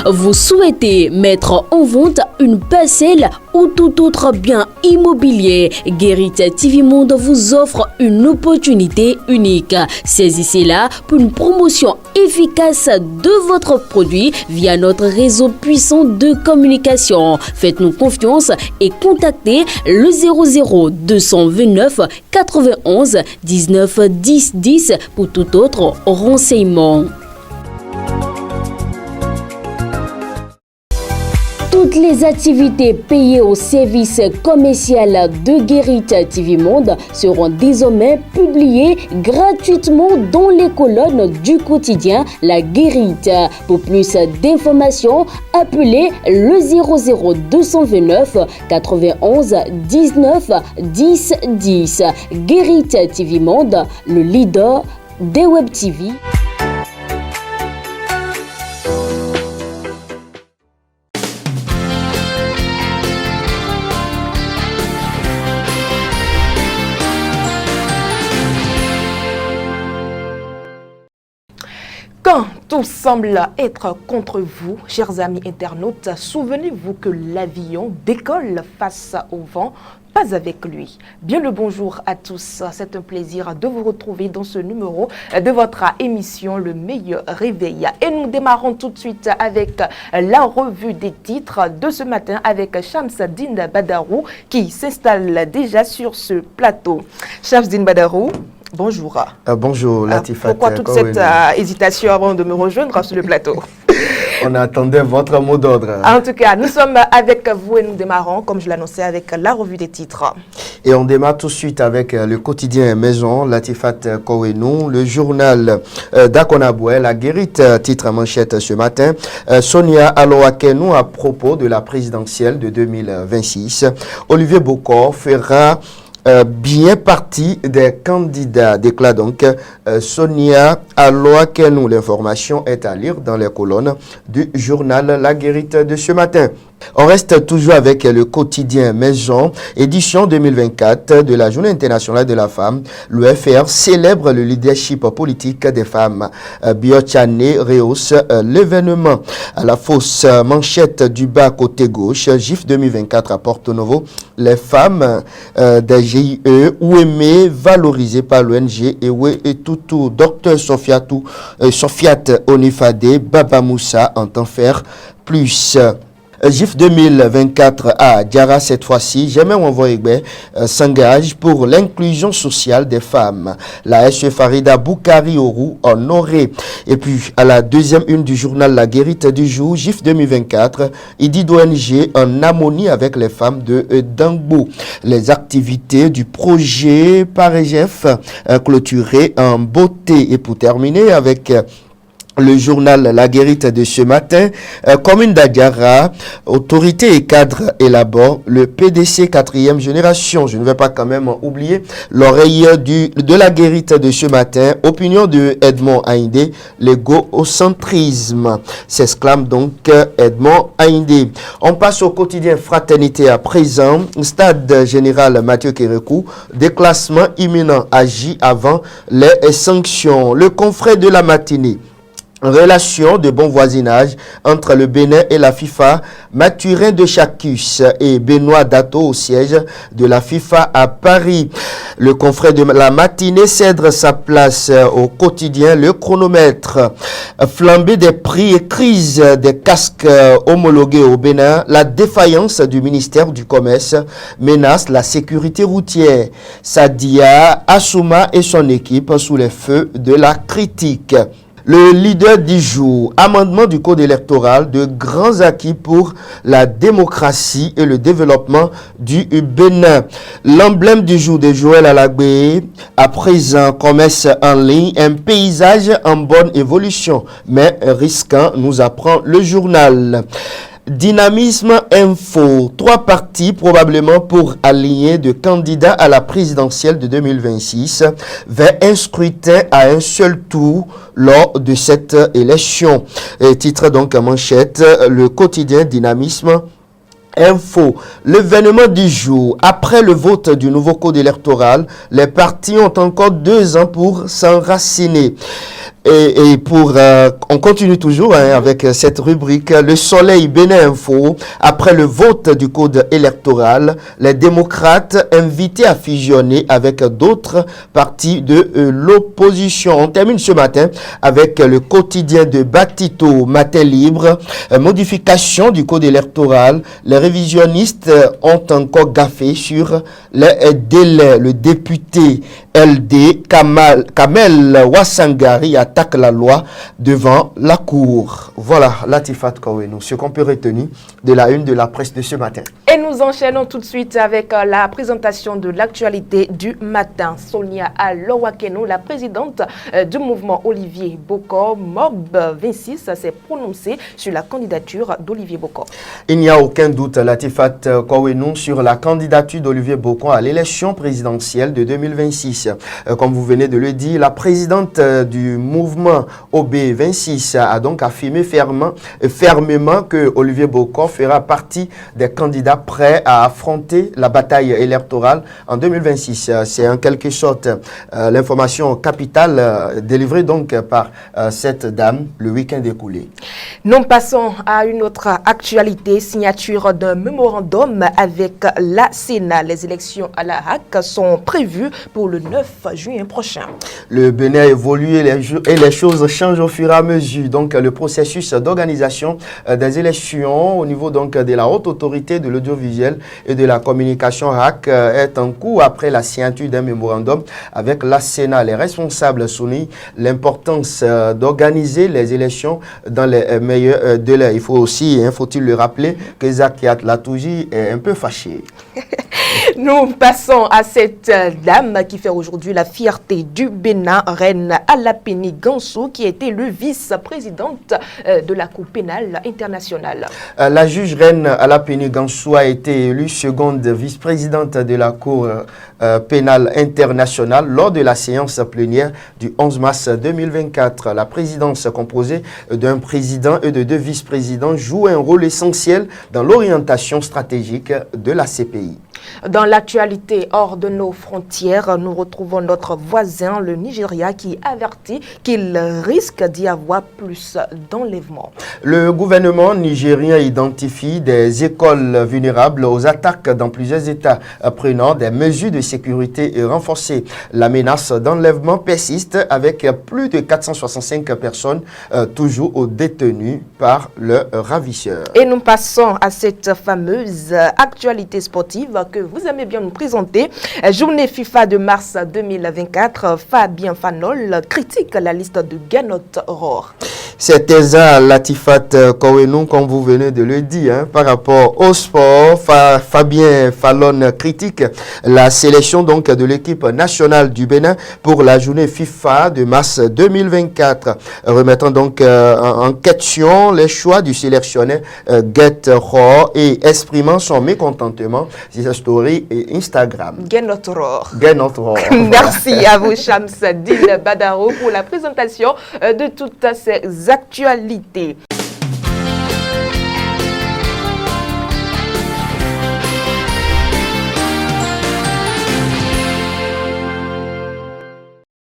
vous souhaitez mettre en vente une parcelle ou tout autre bien immobilier, Guérite TV Monde vous offre une opportunité unique. Saisissez-la pour une promotion efficace de votre produit via notre réseau puissant de communication. Faites-nous confiance et contactez le 00 229 91 19 10 10 pour tout autre renseignement. Toutes les activités payées au service commercial de Guérite TV Monde seront désormais publiées gratuitement dans les colonnes du quotidien La Guérite. Pour plus d'informations, appelez le 00 229 91 19 10 10. Guérite TV Monde, le leader des Web TV. Quand tout semble être contre vous, chers amis internautes, souvenez-vous que l'avion décolle face au vent, pas avec lui. Bien le bonjour à tous, c'est un plaisir de vous retrouver dans ce numéro de votre émission Le Meilleur Réveil. Et nous démarrons tout de suite avec la revue des titres de ce matin avec Shamsdine Badarou qui s'installe déjà sur ce plateau. Shamsdine Badarou, bonjour. Bonjour Latifat. Pourquoi toute cette hésitation avant de me rejoindre sur le plateau? On attendait votre mot d'ordre. En tout cas, nous sommes avec vous et nous démarrons, comme je l'annonçais, avec la revue des titres. Et on démarre tout de suite avec le quotidien Maison, Latifat Kouenou, le journal d'Akonaboué, La Guérite, titre manchette ce matin. Sonia Aloakenou à propos de la présidentielle de 2026. Olivier Bokor fera bien partie des candidats, déclare donc Sonia Aloakenou. L'information est à lire dans les colonnes du journal La Guérite de ce matin. On reste toujours avec le quotidien Maison, édition 2024 de la Journée internationale de la femme. Le FR célèbre le leadership politique des femmes. Biochane rehausse l'événement. À la fausse manchette du bas côté gauche, GIF 2024 à Porto Novo, les femmes des GIE ou aimées valorisées par l'ONG et Toutou, Dr Sofiat Onifade, Baba Moussa entend faire plus. GIF 2024 à Diara cette fois-ci, Jamais Wanvoyegbe s'engage pour l'inclusion sociale des femmes. La SE Farida Boukari Oru honorée. Et puis à la deuxième une du journal La Guérite du jour, GIF 2024, il dit d'ONG en harmonie avec les femmes de Dangbo. Les activités du projet Parégef clôturées en beauté. Et pour terminer avec le journal La Guérite de ce matin, commune d'Adiara, autorités et cadres élaborent le PDC 4e génération. Je ne vais pas quand même oublier l'oreille de La Guérite de ce matin. Opinion de Edmond Haïndé, l'égocentrisme, s'exclame donc Edmond Haïndé. On passe au quotidien Fraternité à présent. Stade général Mathieu Kérékou, déclassement imminent agit avant les sanctions. Le confrère de la matinée. Relation de bon voisinage entre le Bénin et la FIFA, Mathurin de Chacus et Benoît Dato au siège de la FIFA à Paris. Le confrère de la matinée cède sa place au quotidien Le Chronomètre. Flambée des prix et crise des casques homologués au Bénin, la défaillance du ministère du Commerce menace la sécurité routière. Sadia Assouma et son équipe sous les feux de la critique. Le leader du jour, amendement du code électoral, de grands acquis pour la démocratie et le développement du Bénin. L'emblème du jour de Joël Alagbé, à présent commerce en ligne, un paysage en bonne évolution, mais risquant, nous apprend le journal. Dynamisme Info, 3 partis probablement pour aligner de candidats à la présidentielle de 2026 vers un scrutin à un seul tour lors de cette élection. Et titre donc manchette, le quotidien Dynamisme Info. L'événement du jour. Après le vote du nouveau code électoral, les partis ont encore 2 ans pour s'enraciner. Et on continue toujours avec cette rubrique Le Soleil Bénin Info. Après le vote du code électoral, les démocrates invités à fusionner avec d'autres partis de l'opposition. On termine ce matin avec le quotidien de Batito Matin Libre. Modification du code électoral. Les révisionnistes ont encore gaffé sur les délais. Le député LD Kamel Wassangari attaque la loi devant la cour. Voilà, Latifat Kouenou, ce qu'on peut retenir de la une de la presse de ce matin. Et nous enchaînons tout de suite avec la présentation de l'actualité du matin. Sonia Alowakeno, la présidente du mouvement Olivier Bokor, MOB 26, s'est prononcée sur la candidature d'Olivier Bokor. Il n'y a aucun doute, Latifat Kouenou, sur la candidature d'Olivier Bokor à l'élection présidentielle de 2026. Comme vous venez de le dire, la présidente du mouvement OB26 a donc affirmé fermement que Olivier Bokor fera partie des candidats prêts à affronter la bataille électorale en 2026. C'est en quelque sorte l'information capitale délivrée donc par cette dame le week-end écoulé. Nous passons à une autre actualité, signature d'un mémorandum avec la Sénat. Les élections à la HAC sont prévues pour le 9 juin prochain. Le Bénin évolue et les choses changent au fur et à mesure. Donc, le processus d'organisation des élections au niveau donc de la haute autorité de l'audiovisuel et de la communication HAC est en cours après la signature d'un mémorandum avec la Sénat. Les responsables soulignent l'importance d'organiser les élections dans les meilleurs délais. Il faut aussi, faut-il le rappeler, que Zakiat Latouji est un peu fâché. Nous passons à cette dame qui fait aujourd'hui la fierté du Bénin, Reine Alapeni Gansou, qui est élue vice-présidente de la Cour pénale internationale. La juge Reine Alapeni Gansou a été élue seconde vice-présidente de la Cour pénale internationale lors de la séance plénière du 11 mars 2024. La présidence composée d'un président et de deux vice-présidents joue un rôle essentiel dans l'orientation stratégique de la CPI. Dans l'actualité hors de nos frontières, nous retrouvons notre voisin, le Nigeria, qui avertit qu'il risque d'y avoir plus d'enlèvements. Le gouvernement nigérien identifie des écoles vulnérables aux attaques dans plusieurs États, prenant des mesures de sécurité renforcées. La menace d'enlèvement persiste avec plus de 465 personnes toujours détenues par le ravisseur. Et nous passons à cette fameuse actualité sportive que vous aimez bien nous présenter. Journée FIFA de mars 2024, Fabien Fanol critique la liste de Ganot Rohr. C'est Eza Latifat Kouenou, comme vous venez de le dire, par rapport au sport. Fabien Fallon critique la sélection donc de l'équipe nationale du Bénin pour la journée FIFA de mars 2024, remettant donc en question les choix du sélectionneur Get Rohr et exprimant son mécontentement sur sa story et Instagram. Ganot Rohr. Merci à vous, Shamsuddin Badaro, pour la présentation de toutes ces actualités.